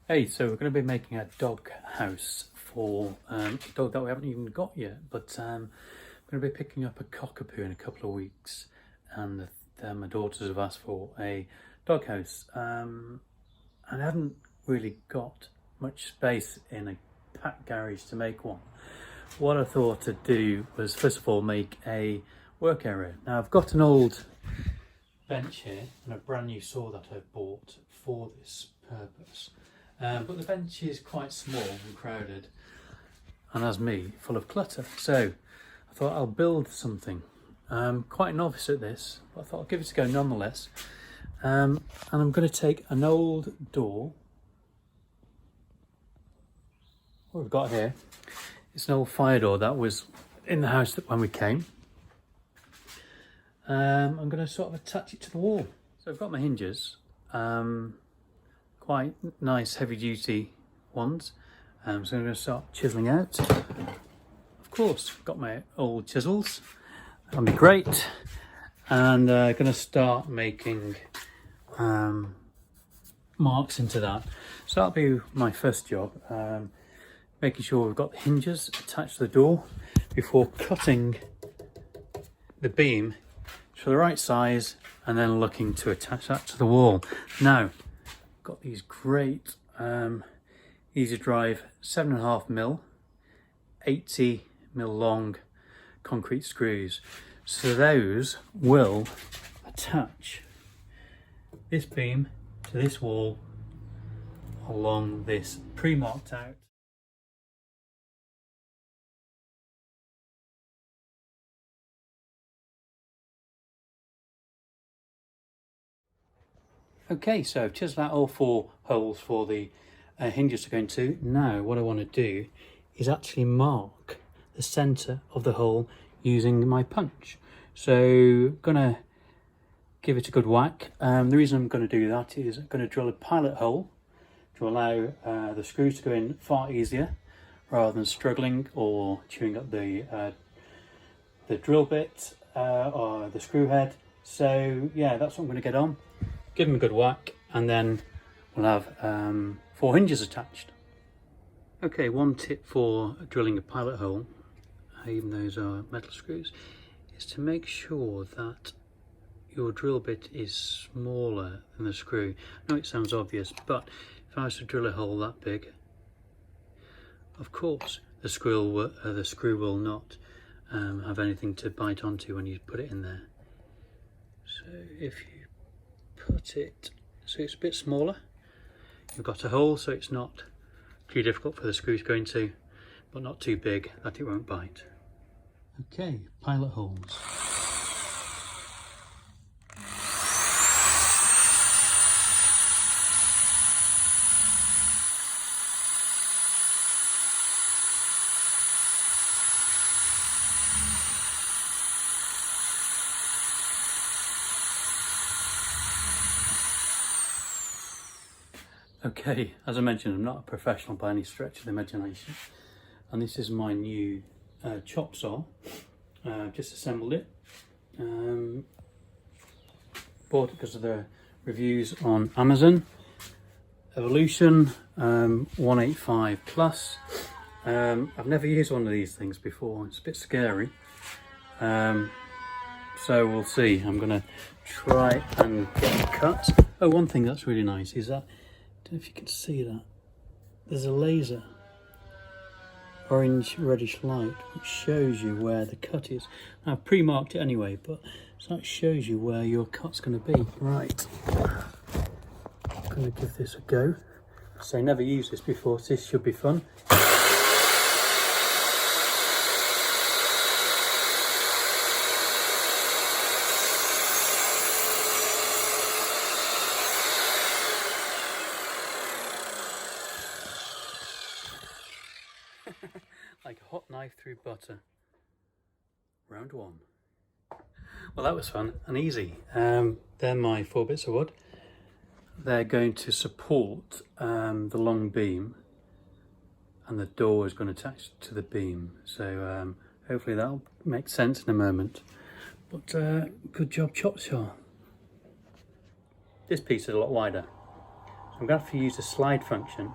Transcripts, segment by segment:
Hey, so we're going to be making a dog house for a dog that we haven't even got yet, but I'm going to be picking up a cockapoo in a couple of weeks, and my daughters have asked for a dog house. And I haven't really got much space in a packed garage to make one. What I thought to do was first of all make a work area. Now I've got an old bench here and a brand new saw that I bought for this purpose. But the bench is quite small and crowded, and as me, full of clutter. So I thought I'll build something. I'm quite novice at this, but I thought I'll give it a go nonetheless. And I'm going to take an old door. What we've got here is an old fire door that was in the house when we came. I'm going to sort of attach it to the wall. So I've got my hinges. Quite nice heavy duty ones, so I'm going to start chiseling out. Of course, got my old chisels, that'll be great, and going to start making marks into that. So that'll be my first job, making sure we've got the hinges attached to the door before cutting the beam to the right size and then looking to attach that to the wall. Now got these great easy drive 7.5mm 80mm long concrete screws, so those will attach this beam to this wall along this pre-marked out . Okay, so I've chiseled out all 4 holes for the hinges to go into. Now what I want to do is actually mark the centre of the hole using my punch. So gonna give it a good whack. The reason I'm going to do that is I'm going to drill a pilot hole to allow the screws to go in far easier rather than struggling or chewing up the drill bit or the screw head. So yeah, that's what I'm going to get on. Give them a good whack, and then we'll have 4 hinges attached. Okay, one tip for drilling a pilot hole, even those are metal screws, is to make sure that your drill bit is smaller than the screw. I know it sounds obvious, but if I was to drill a hole that big, of course the screw will not have anything to bite onto when you put it in there. So if you put it so it's a bit smaller, you've got a hole so it's not too difficult for the screw to go into, but not too big that it won't bite. Okay, pilot holes. Okay, as I mentioned, I'm not a professional by any stretch of the imagination, and this is my new chop saw. Just assembled it. Bought it because of the reviews on Amazon. Evolution 185 plus. I've never used one of these things before. It's a bit scary. So we'll see. I'm gonna try and get it cut. Oh, one thing that's really nice is that, I don't know if you can see that, there's a laser, orange reddish light, which shows you where the cut is. Now, I've pre-marked it anyway, but so that shows you where your cut's going to be. Right, I'm going to give this a go. So I never used this before, so this should be fun. Like a hot knife through butter. Round 1. Well, that was fun and easy. They're my 4 bits of wood. They're going to support the long beam, and the door is going to attach to the beam. So hopefully that'll make sense in a moment. But good job, chop saw. This piece is a lot wider. So I'm going to have to use the slide function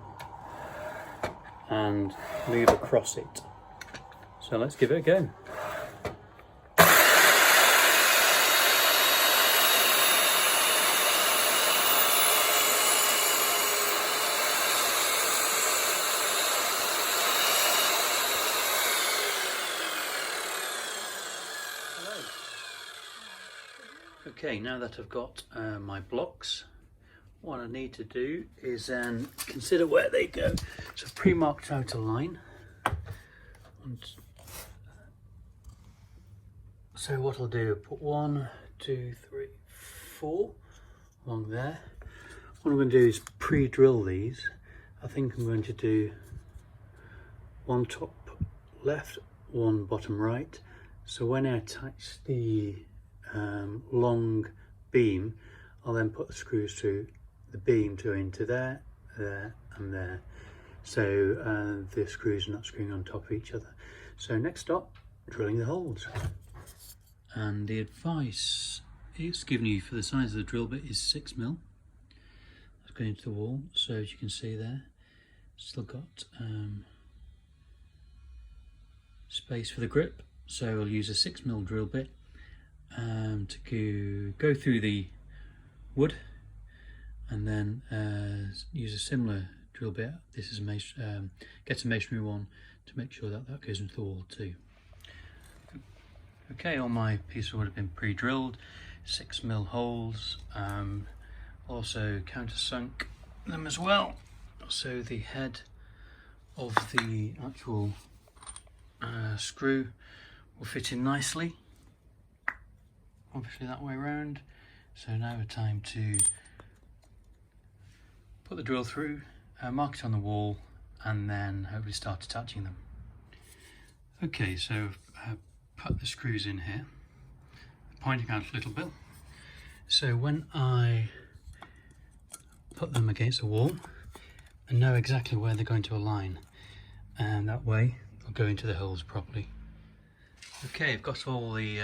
and move across it. So let's give it a go. Okay, now that I've got my blocks, what I need to do is then consider where they go. So I've pre-marked out a line. So what I'll do, put 1, 2, 3, 4 along there. What I'm going to do is pre-drill these. I think I'm going to do one top left, one bottom right. So when I attach the long beam, I'll then put the screws through the beam to go into there, there and there. So the screws are not screwing on top of each other. So next stop, drilling the holes. And the advice it's given you for the size of the drill bit is 6mm. That's going into the wall. So as you can see there, still got space for the grip. So I'll use a 6mm drill bit to go through the wood, and then use a similar drill bit. This is a get a masonry one to make sure that that goes into the wall too. Okay, all my pieces would have been pre-drilled, 6mm holes, also countersunk them as well, so the head of the actual screw will fit in nicely, obviously that way around. So now it's time to put the drill through, mark it on the wall, and then hopefully start attaching them. Okay, so I've put the screws in here, pointing out a little bit. So when I put them against the wall, I know exactly where they're going to align, and that way they'll go into the holes properly. Okay, I've got all the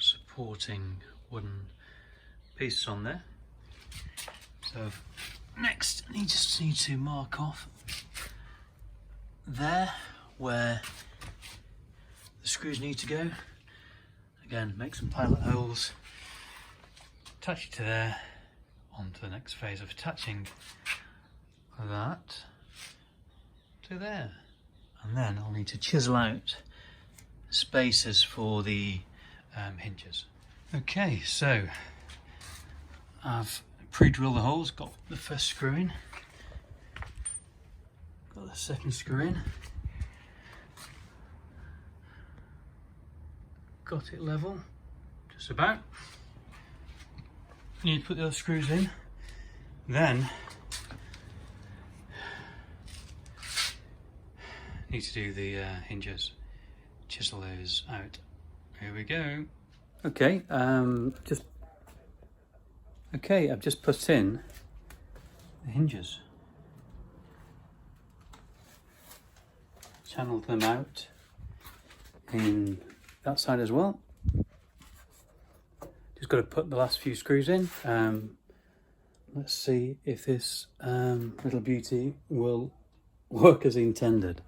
supporting wooden pieces on there. So next I just need to mark off there where the screws need to go. Again, make some pilot holes, attach it to there, on to the next phase of attaching that to there. And then I'll need to chisel out spaces for the hinges. Okay, so I've pre-drilled the holes, got the first screw in, got the second screw in, got it level, just about. You need to put the other screws in, then need to do the hinges, chisel those out. Here we go. Okay, I've just put in the hinges, channeled them out in that side as well. Just got to put the last few screws in. Let's see if this little beauty will work as intended.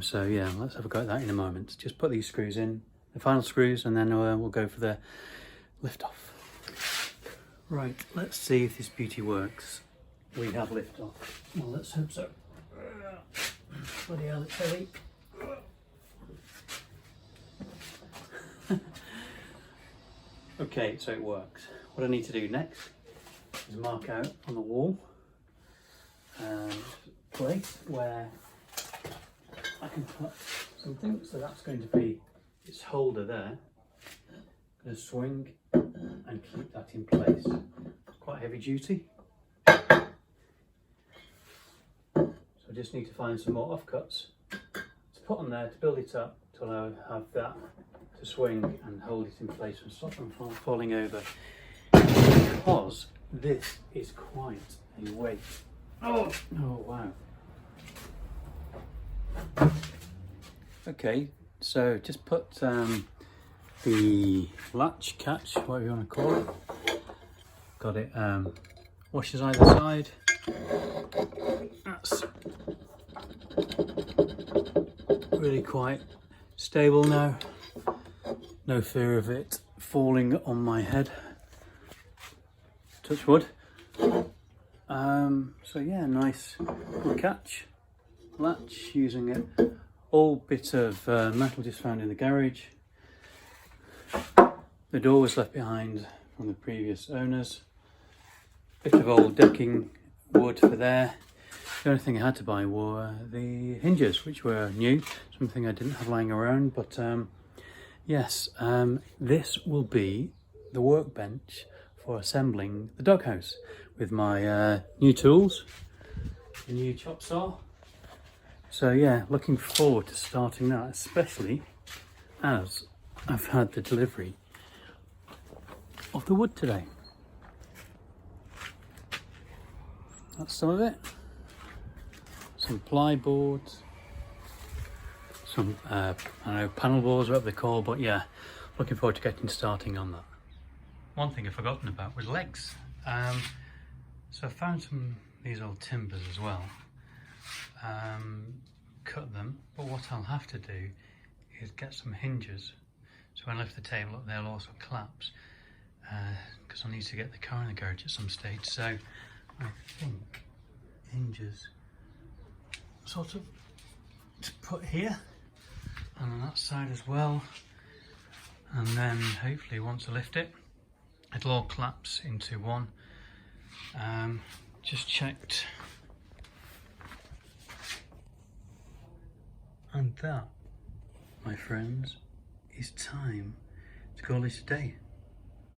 So yeah, let's have a go at that in a moment. Just put these screws in, the final screws, and then we'll go for the lift off. Right, let's see if this beauty works. We have lift off. Well, let's hope so. Bloody hell, it's heavy. Okay, so it works. What I need to do next is mark out on the wall place where I can put something. So that's going to be its holder there. I'm going to swing and keep that in place. It's quite heavy duty. So I just need to find some more offcuts to put on there to build it up till I have that to swing and hold it in place and stop them from falling over, because this is quite a weight. Oh wow. Okay, so just put the latch, catch, whatever you want to call it, got it washers either side. That's really quite stable now. No fear of it falling on my head. Touch wood. So yeah, nice catch latch using it. Old bit of metal just found in the garage. The door was left behind from the previous owners. Bit of old decking wood for there. The only thing I had to buy were the hinges, which were new, something I didn't have lying around. But yes, this will be the workbench for assembling the doghouse with my new tools, the new chop saw. So yeah, looking forward to starting that, especially as I've had the delivery of the wood today. That's some of it. Some ply boards, some I don't know, panel boards, whatever they're called, but yeah, looking forward to getting starting on that. One thing I've forgotten about was legs. So I found these old timbers as well. Cut them, but what I'll have to do is get some hinges. So when I lift the table up, they'll also collapse, because I need to get the car in the garage at some stage. So I think hinges sort of to put here and on that side as well, and then hopefully once I lift it, it'll all collapse into one. Just checked, and that, my friends, is time to call it a day.